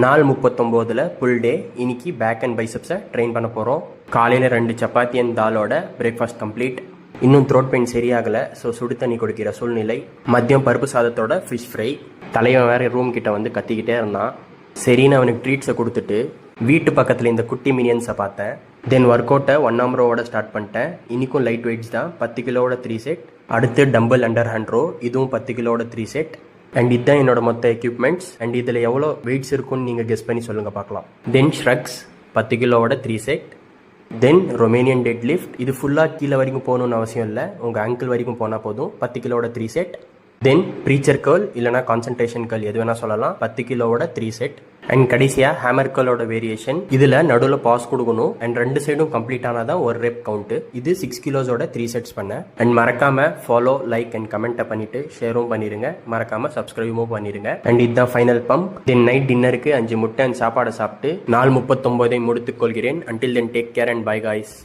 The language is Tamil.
நாள் 39ல் ஃபுல் டே. இன்னைக்கு பேக் அண்ட் பைசப்ஸை ட்ரெயின் பண்ண போகிறோம். காலையில் 2 சப்பாத்தி அண்ட் தாலோட பிரேக்ஃபாஸ்ட் கம்ப்ளீட். இன்னும் த்ரோட் பெயின் சரியாகலை, ஸோ சுடு தண்ணி குடிக்கிற சூழ்நிலை. மதியம் பருப்பு சாதத்தோட ஃபிஷ் ஃப்ரை. தலைவன் வேறு ரூம் கிட்ட வந்து கத்திக்கிட்டே இருந்தான். சரின்னு அவனுக்கு ட்ரீட்ஸை கொடுத்துட்டு வீட்டு பக்கத்தில் இந்த குட்டி மினியன்ஸை பார்த்தேன். தென் ஒர்க் அவுட்டை 1 hour ஸ்டார்ட் பண்ணிட்டேன். இன்றைக்கும் லைட் வெயிட்ஸ் தான். 10 கிலோவோட 3 செட். அடுத்து டம்பிள் அண்டர் ஹேண்ட் ரோ, இதுவும் 10 கிலோவோட 3 செட். அண்ட் இதுதான் என்னோட மொத்த எக்யூப்மெண்ட்ஸ். அண்ட் இதில் எவ்வளோ வெயிட்ஸ் இருக்குன்னு நீங்கள் கெஸ் பண்ணி சொல்லுங்கள் பார்க்கலாம். தென் ஷ்ரக்ஸ் 10 கிலோவோட 3 செட். தென் ரொமேனியன் டெட் லிஃப்ட். இது ஃபுல்லாக கீழே வரைக்கும் போகணுன்னு அவசியம் இல்லை, உங்கள் ஆங்கிள் வரைக்கும் போனால் போதும். 10 கிலோவோட 3 செட். தென் ப்ரீச்சர் கேர்ள் இல்லைனா கான்சன்ட்ரேஷன் கேர்ள் எது வேணால் சொல்லலாம். 10 கிலோவோட 3 செட். அண்ட் கடைசியாக ஹேமர் கேர்ளோட வேரியேஷன். இதில் நடுவில் பாஸ் கொடுக்கணும் அண்ட் 2 சைடும் கம்ப்ளீட் ஆனால் தான் ஒரு ரெப் கவுண்ட்டு. இது 6 கிலோஸோட 3 செட்ஸ் பண்ணேன். அண்ட் மறக்காமல் ஃபாலோ, லைக் அண்ட் கமெண்ட்டை பண்ணிவிட்டு ஷேரும் பண்ணிடுங்க. மறக்காமல் சப்ஸ்கிரைபும் பண்ணிடுங்க. அண்ட் இதுதான் ஃபைனல் பம்ப். தென் நைட் டின்னருக்கு 5 முட்டை அண்ட் சாப்பாடை சாப்பிட்டு நாள் 39 முடித்துக் கொள்கிறேன். Until then take care and by guys.